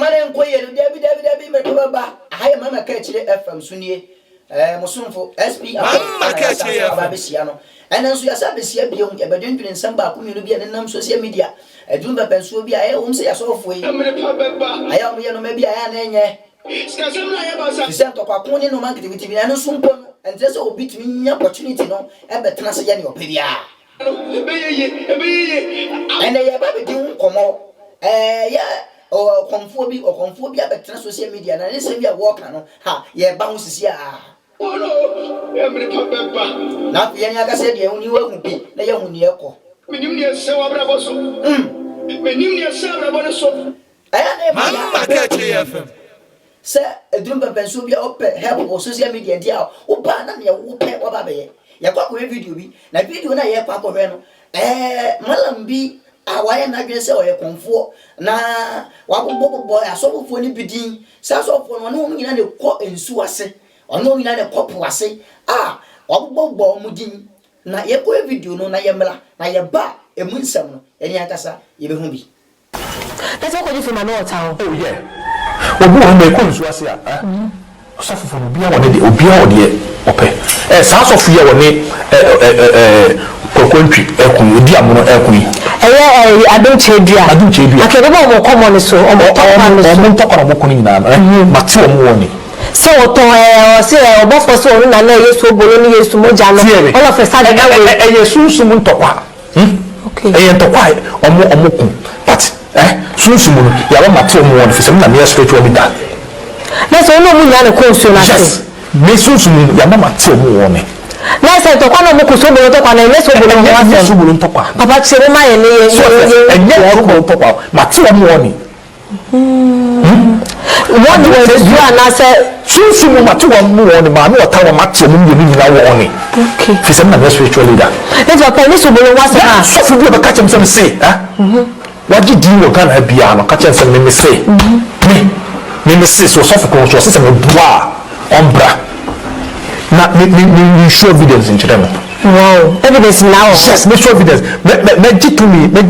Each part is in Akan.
Manen koye no Debbie me baba. I am mama KaakyireFM sunie. Musumfo SP KaakyireFM. And then so yasa besia biom e bedwendwen nsem ba ko menu bia nenam social media. Edumba pensuo bia e wom se yasofo yi. Aya mo ye no ma bia ya na enye. Sisem to kwa kone no market with me no sumpo no. And just obi tumi nya opportunity no e betena se ye ne opa bia. And ye ba be din komo. O konfo bi abetena social media na ne se bia work no. Ha ye ba ho sisi a. Na ye nya ka se de uni wa hu bi na ye hu ne ekọ. Menim ne se wa brabo so. Menim ne se brabo ne so. Mama KaakyireFM. Se edumba penso bia ope help o social media dia o ba na me wo pe wa ba be. Ya kwa video bi. Na video na ye kwa ko hwe no. Malam bi awaye na dwen se o ye konfo na wabobobo asofofo ni bidin. Se asofofo no no nyina ne ko ensu ase. Ono nyina ne kopo ase wabobo mudin na ye ko video no na ye mla na ye ba emunsam no eni akasa ye be hu bi. That's what you from another town. Oh yeah. Obu o me ko nsu ase osafofo no bia woni de obia ode ope sa asofo ye woni kokontwi ekun odi amono ekun yi adonchedua akede ba mo komo ni so o mo tokoro mo kunu nyina mate o mo woni so to se obofo so onu na Yesu obolo ni Yesu moja no all of a sudden Yesu mu ntokwa okay ntokwa omo kun but sunsumu no ya wa mate o mo woni fisem na me spiritual leader na so no mu nya ne konsu na se me sunsumu ya mate o mo woni na se to kwa no mo kusobolo to kwa na Yesu obolo mo wa Yesu obolo ntokwa papa chere ma ye ne enye obolo ntokwa mate o mo woni what do you na say sunsumu mate o mo woni ma no ota wa mate o mo yemi nyina woni okay fisem na me spiritual leader it's what Yesu obolo wa say so fu bi be ka chem say waji di wo kan ha bia no ka chem say me say me say so for control say me bua ombra na me show evidence in chiremo. Wow, evidence now. Yes, me show evidence. Me to me. Me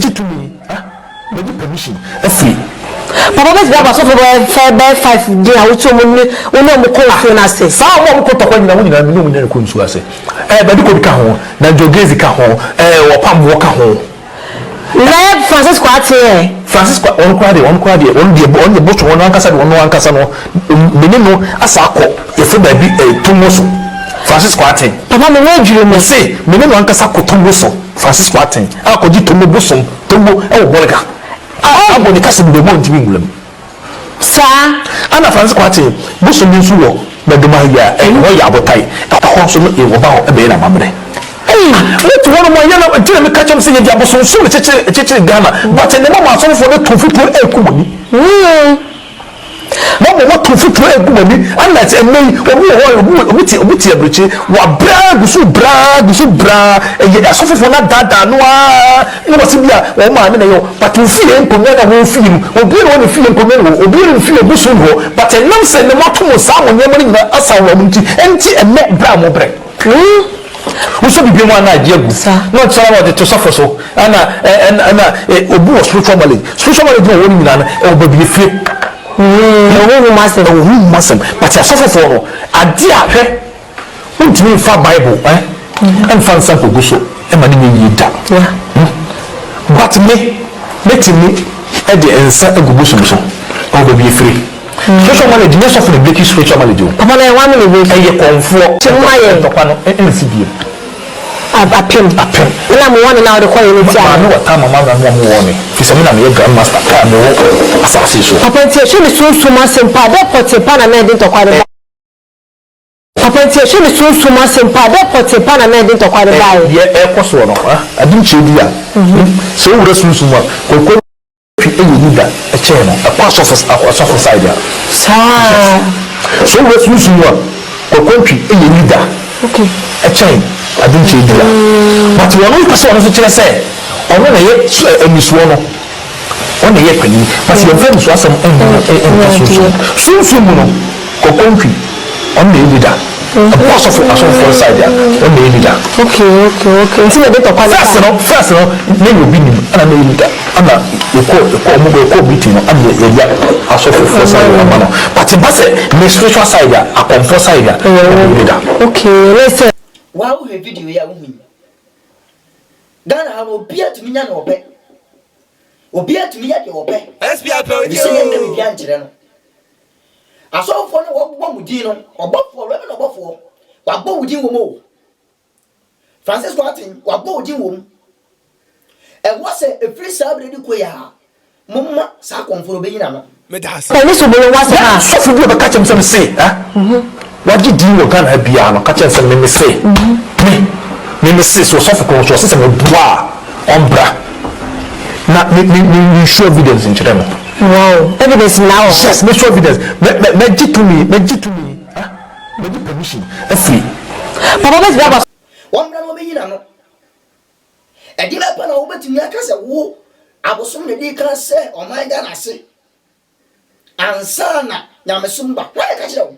permission. Free. Papa best baba so for 5 day awu to mo ko na say. Sa mo ko to kwa nyina mo nyina me no mo nyina ko nsu ase. Ba di ko bi ka ho, na jogezi ka ho, wo pam wo ka ho. Na Francisco ate Francisco on the boat one ankasa no menino asa akọ efu ba bi tomoso Francisco ate papa me wadwire mo say menino ankasa ko tomoso Francisco ate akọji tomo e wo bolga abo ni kasa de mo ntimi ngulam sa ana Francisco ate boso mi nsu wo na de ma ya wo ya abotai akọ so no e wo ba ho e be na mamre what one more yana until me catch him say dia boso so cheche Ghana but the mama so for the tofutu ekumoni mama what tofutu ekumoni and that obi abrichi wa bra e so for na dada no no was bia o ma me na yo but you feel enkomi na wo feel obi no wo feel enkomi wo obi no feel busu wo but nam say ne moto sa mo nyema ni asa wo nti enne bra mo bre Uso bi biemu ana agiegu no tsara wa to suffer so ana obu was spiritual knowledge no woni nyina na e obabi fie no masem but ya suffer for no ade ahwe untimi fa bible and fan sample go so e ma ni yida but me e de ensa egugu so obabi fie spiritual knowledge no suffer the breaking spiritual knowledge papa na wa me be e konfo chemaye to kwa no e sibie apem na mo wona na o de kwa yele ti a no wata mama na mo woni fi se me na me grand master ka me wo asase so papa ti e me so ma sempa de pote pa na me de to kwa de papa ti e me so ma sempa de pote pa na me de to kwa de ba ye e ko so no adin che bi a so wura sunsun ma ko fi e leader e che no a pass of side sa so wura sunsun ma ko fi e leader okay e che adin che bi a but won ko so no so kire say ono na ye emisuo no ono ye kwani but ye fam so asem sunsun mu no ko konfi ono na leader boss of for side there on the leader. Okay. Until they talk about first no me will be and I'm a leader. I'm not you call meeting and the aso for side man. But if I say me spiritual side there, I come for side there. Leader. Okay, let's say wow video ya won. Ghana ha obia tumi nya na obe. Obia tumi ya de obe. SPA pe o say yen dem bia nkire no. Asofo no wo mudin no, obofo rebe no obofo. Wabo udin wo mo. Francis Martin wabo udin wo mo. E wo say e free sabre di koya. Momma sa konforo be yina no. Me da sa. Ni so bo wa sa. So fu bi be catch him say, waji di wo Ghana bia no catch him me say. Me say so kon so say me bua ombra. Na me show evidence in channel. Wow, evidence now. Yes, me show evidence. Me to me. Me give permission. Free. Papa be grab one brother be yina no. E di ba pa na wo betimi aka se wo abosom ne di kan se o man Ghana se. Ansa na nyamesom ba. Why ka kire wo?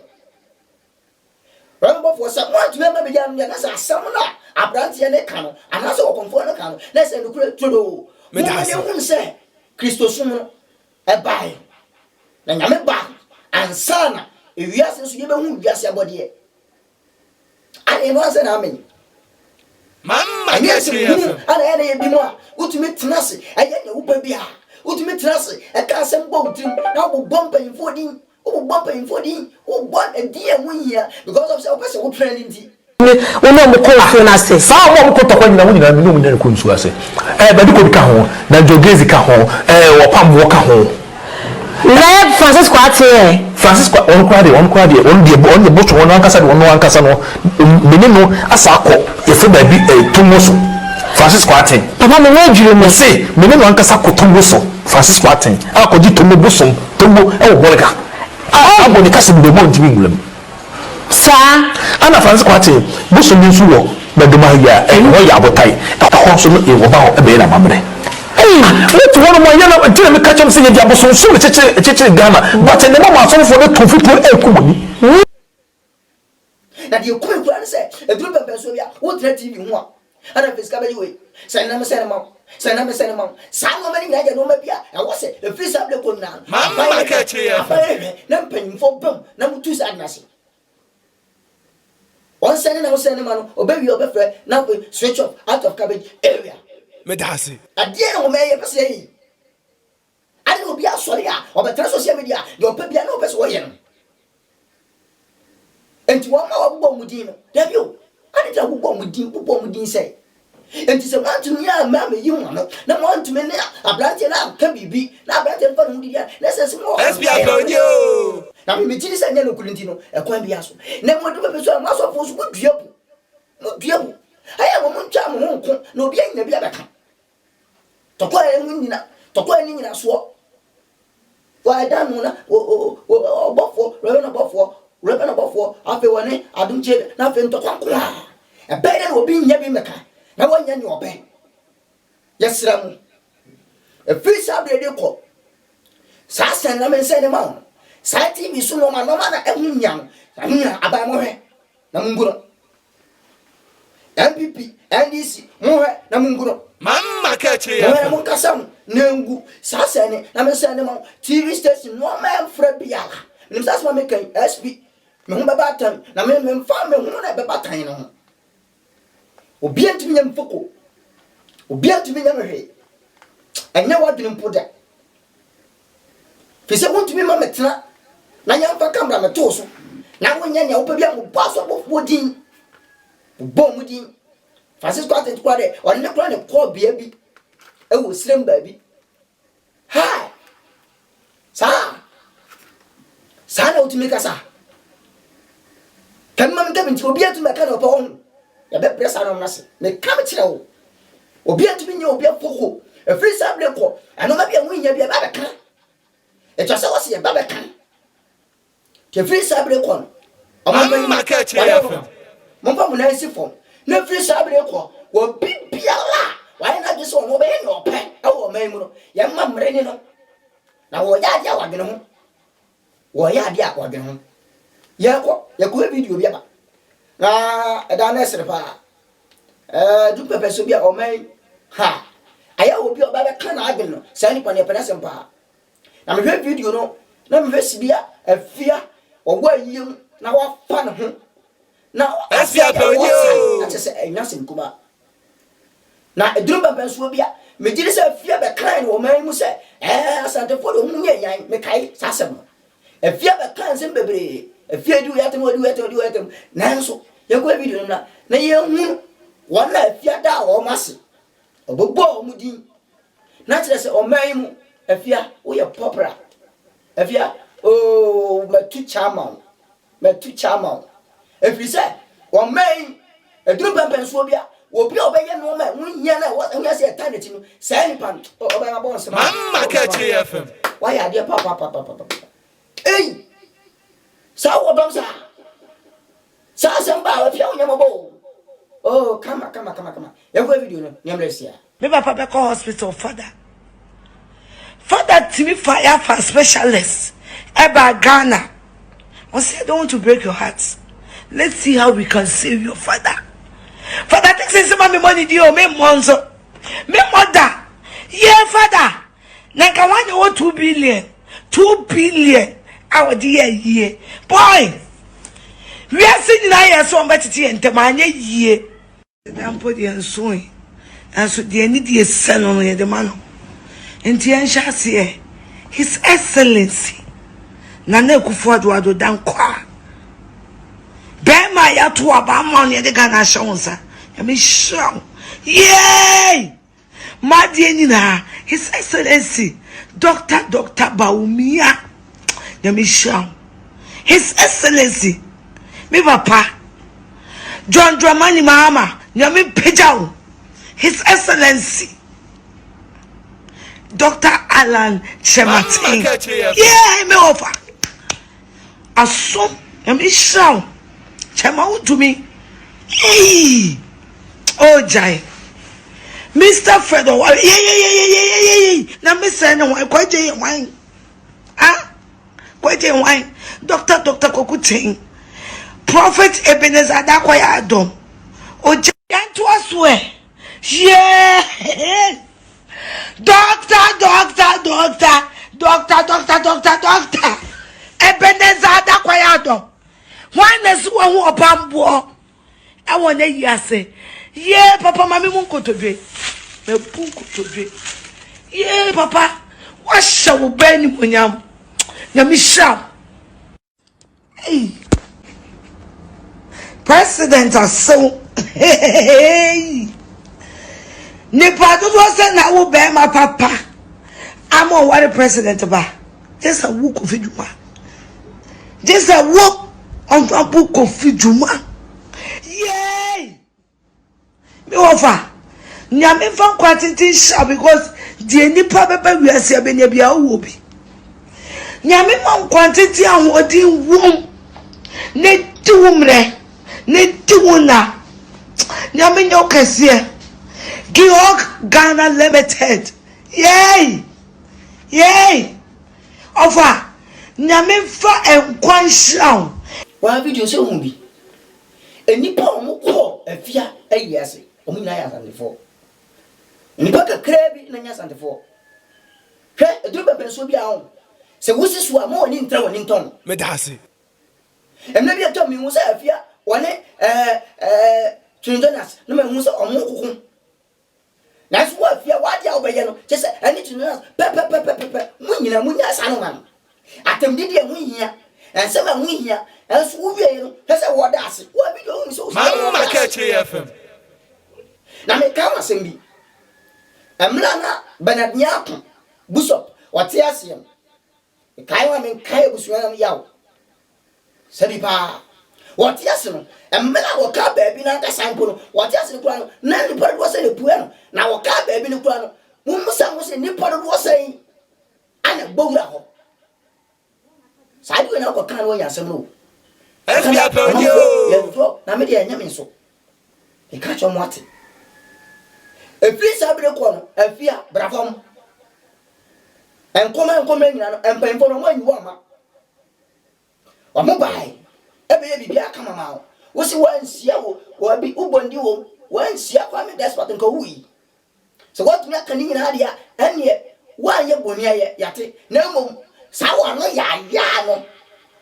Remember for some one to remember be yan na sa asam na abrante ne ka no. Ana se wo konfo ne ka no. Na se no kure todo. Me da se Kristo sum no e bai. Na nyame ba ansa na ewiase so ye be hu wiase abode e. Ani no se na amen. Mama KaakyireFM. Ana ene ye bi mo a utumi tenase eye ne wo ba bia. Utumi tenase e ka asem bo utim na wo bomba infodin. Wo bomba infodin. Wo bon e die ho hia because of say wo training di. We no mo ko so na say. Sa mo ko to kwa nyina wo nyina me no nyina ko nsu ase. Ba di ko ka ho na jogezi ka ho wo pam wo ka ho. Na Francis Kwate. Francis on kwade on the boat on ankasa de on ankasa no meni no asa akọ efe ba bi tomoso Francis Kwate. Papa me no dwure mo say meni no ankasa ko tomoso Francis Kwate akọ di tomo bosom tomo e wo boleka abo ni kase bi mo ntimi ngulam sa ana Francis Kwate bosom ni nsu wo na de ma ya wo ya abotai akọ so no e wo ba ho e be na mamre. Let one more yana until me catch him say ya bosom so cheche Ghana but the mama so for the to people e kumoni na de kuma kura say e duru pempe so bia wo tra TV ho a ana fiska be we say na me say na ma sa no mani na ja no ma bia e wo say e free sable ko na mama KaakyireFM na mpanyimfo bam na mutu sa adnase one say na wo say na ma no obewi obefre na switch off out of cabbage area. Me da se adie no me ye pese yi ade obi asori a obetra social media de opa bia na opese wo ye no enti wo ma wo bobɔ mudin no da bio ade ta bobɔ mudin sei enti se man tumi a ma me yi ho no na man tumi ne abrante na ka bibi na abrante fa no dia na se mo SPA audio na me tiri se nya no kulinti no e kwan bia so na mo do be so ma so fo so ko duabu aya mo ntwa mo nko na obi anya bia beka tokwa ni nyina so wa dan no na obofo rebe na bofo afi woni adumche na afi ntokwa nko e be na obi nya bi meka na wanya ni obe yesra mu e free sabre de ko sa sen na men sen ma sa TV so no ma na ehunyam na nya abai mo hwe na munguro MPP NDC mo hwe na munguro mama KaakyireFM mo kasam na ngu sa sen na men sen ma TV station no ma mfra biala nim sa ma mekan SP me ho baba tan na me mfa me ho na baba tan no obi antimi nyam foko obi antimi nyam hwe anya wadwene mpoda fise wontimi ma metena na nyam fa kamera meto so na wonya nya opa bia mo baso bodin bom mudin Francis Kwate kwade on ne kura ne ko bia bi e wo sirem ba bi ha sa na otimi kasa kamma me tabinti obi atumi ka na opa won ya be pressa na nase me kam kire wo obi atumi nya obi afoko e free sable ko ano ma bia wunya bia ba be kan e twa se wo se ba be kan ke free sable ko mama KaakyireFM mo pa mo na esi fom na free sable ko wo bibiala wa na gi so mo be no pe e wo man mu no ya ma mre ni no na wo ya dia wa gene ho wo ya dia wa gene ho ya ko video bia ba na eda na serepa du pepe so bia o man ha aya obi oba be kan adwen no say nipa ne pene sempa na me hwe video no na me hwe sibia afia obo ayiem na wa fa ne ho na afia pe onyo na se enya semkuba na eduru pepe so bia me gire se afia be kan wo man mu se asante fo do munye yan me kai sasem afia be kan sem bebre afia du yatem nanso ye ko video no na ye hu wona afia da wo mase obobo omudin na kire se o man mu afia wo ye popra afia o matu chama efi se o man eduru pempen so bia obi obeye no ma munya na wo se eternity no say nipa obeye abon se mama KaakyireFM why are there papa eh sa wo dom sa samba afia wo nyamabo oh kama you go video no nyamlesia me papa be call hospital father tv fire for specialist eba Ghana. I said I don't want to break your heart. Let's see how we can save your father. Father takes some of my money dio me monzo me mother yeah father na ka wan you 2 billion our dear year boy we are sitting here so mbetiti entemanye yie dampo de enso enso de ni de selo no ye de mano enti en hase his excellency Nana Kufuado dan kwa Bema ya to aba ma ne de Ghana shonsa ya me show yay madie ni na his excellency Dr. Baumia ya me show his excellency me papa John Dramani mama ya me pejao his excellency Dr. Alan Chematin yeah me offer asom ya me show Chema to me hey oh jai Mr. Fredo yeah na me say no kwaje wine kwaje wine Dr. Kokutin Prophet Ebenezer Adakwaya Adom o jai to aswe yeah Doctor Ebenezer Adakwaya Adom one is one who obambo I want to hear say yeah papa mami mun kotodwe me pun kotodwe yeah papa what shall we be ni monyam na mi sha hey president aso hey ne pa do say na wo be ma papa am on what president ba just a work of juma just a work on a book of Juma. Yay! Me offer. Nyame fan quantity sha because the nipa bebe we ase abenya bia wo bi. Nyame fan quantity an odin wom. Ne diwumre. Ne diwuna. Nyame nyo kese. Ghana Limited. Yay! Yay! Offer. Nyame fa enkwan sha. Wa video se hu bi enipa omo ko afia ayase omo nyina ya sandefo enipa kakra bi na nya sandefo hwe eduru bebe so bi ahun se wusisu a mo oni ntra woni nton me dase emna bi atom mi hu se afia woni Trindonas no me hu se omo kokun na so afia wa dia obeye no che se ani Trindonas pe munyina munya sanu man atem didi e munyia ense ma munyia enso wo wie no pese wo da ase wo video hu so mama KaakyireFM na me ka ma sembi emla na benadnya busop wate ase kai wa men kai busuan yawo sabi pa wate ase no emla wo ka ba bi na ka sampo no wate ase kura no na ni pare wo se le pua no na wo ka ba bi ni kura no mumusa wo se ni pare wo se ana gbowura ho sadi we na ko kan wo yasem no afia pe onyo ye na me de anyame so e ka cho mo ate efiri sabre ko no afia bravom enkoma nyina no empemfo no manyi wo ama o mo bai ebe ye bibia kama ma wo si wan sia wo wo bi ubondi wo wan sia kwa me despot nko wi so what me aka ni nyina dia ene wan ye boni ye yate na mom sa wa no ya no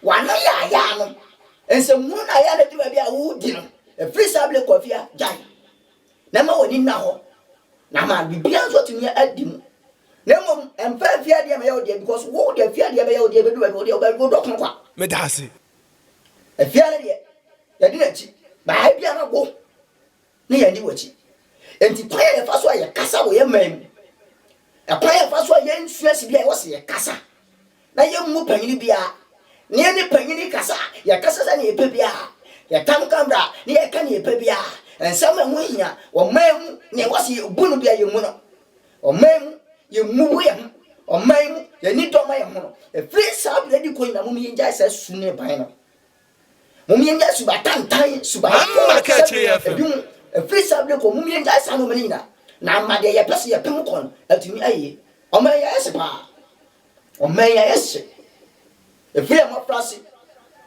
wa no ya no ense mu na ya na di ba bia wo di no e free sable kofia jai na ma woni na ho na ma bibia nso tumi adim na mom emfa fia dia me ya odi because wo dia fia dia me ya odi be do odi do kon kwa me dasi e fia dia ya di na chi ba bia na go ne ya di wachi enti kwaye ya faso ya kasa wo ye mam e kwaye ya faso ya nsuasi bia wo se ya kasa na ye mu panyini bia ne ne panyini kasa ya kasa sa ne epe bia ya tam kambra ne ya ka ne epe bia ensama ho hia wo mam ne wo se bunu bia ye mu no o mam ye mu ye o mam ye ni do ma ye ho no e free sab le di ko ina mu ye nja sa su ne ban no mu ye nja su ba tantan su ba KaakyireFM a free sable ko mu ye nja sa no menina na amade ye pese ye pem kon atumi aye o man ya ese pa o man ya ese e free am frase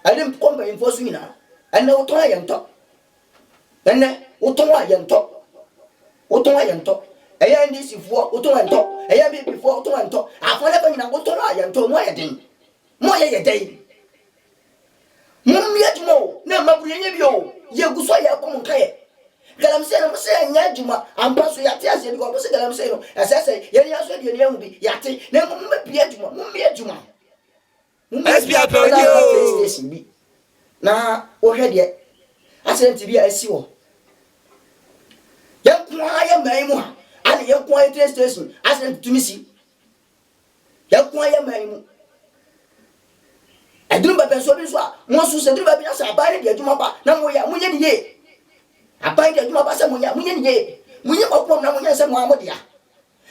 adim kompa info su ina ene uton ya nto ene uton ya nto uton ya nto eya ndi sifo uton ya nto eya bi before uton ya nto afole ko nyina uton ya nto mo ye den mo ye den mum ye jumo na maburu ye bi o ye guso ya ko mun kaye galamse no se anya juma ampa so yate ase bi ko se galamse no asese ye ni aso de ni ehu bi yate na mum bia juma mum bia juma SBA perio station bi na wo hwe de accident bi asi wo ya kwa ya mai mu ha ani ya kwa train station accident tumisi ya kwa ya mai mu adun ba penso bi so a mo so se dun ba bi na sa ba ni de juma ba na mo ya mo ye ni ye aban de juma ba se mo nya munye niye munye opom na munye se mo amodia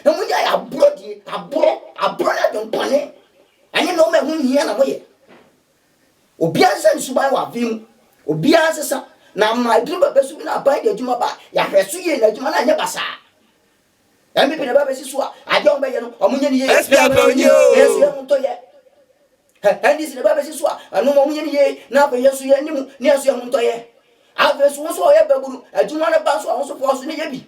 na munye ya abro na don pane anye no me hunhia na moye obiansa nsuban wa vim obiansa sa na ma drum ba besu na aban de juma ba ya hweso ye na juma na anye basa ya mi bi na ba besi so a ade on ba ye no omunye niye SPA yesu ya munto ye andi si na ba besi so a anu mo munye niye na ba yesu ye nimu ni yesu ya munto ye avesu so ye baburu adwuma na ba so a so fo so ne ye bi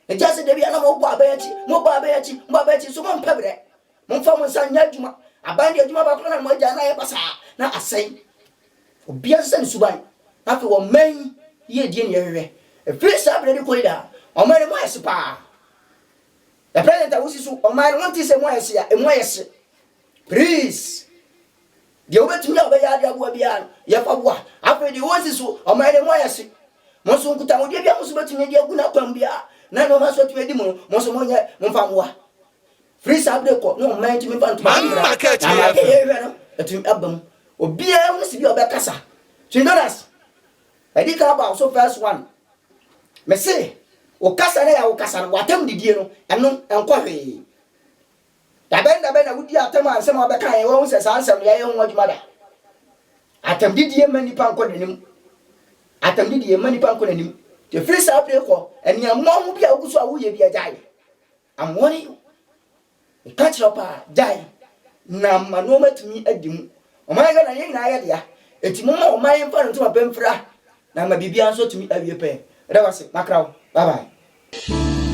e jase de bia na mo bo abayachi so mo mpabre mo fa mo san nya adwuma aban de adwuma ba ko na mo ja na ye basa na asai obia san suban afi wo man ye die ne hwehwe e free sabre de koida o man mo yesi pa the president awusi so o man won ti se mo yesi ya e mo yesi please de obetumi obaya de abo bia ya fa boa afi de won si so o man mo yesi mo so nkuta mo de bia mo so betumi de agu na kwam bia na no ma so tu edi mo so mo nya mo fa moa free sabre ko no man ti me fa ntuma Mama KaakyireFM etum abam obia won si bia obekasa chindonas edi ka ba so first one me say o kasa na ya o kasa watam didie no eno enko hwe da ben na wudi atam ansem obeka ye won se sansem ya ye ho adwuma da atam didie mani pa nko danim atam didie mani pa nko danim the free sabre ko eni ammo bia oguso a wo ye bia jai am warning you e catch up jai na manoma tumi adim o man ga na ye na ya dia eti mo o man fa ntuma pemfra na ma bibia nso tumi awie pe da wase makrawo bye bye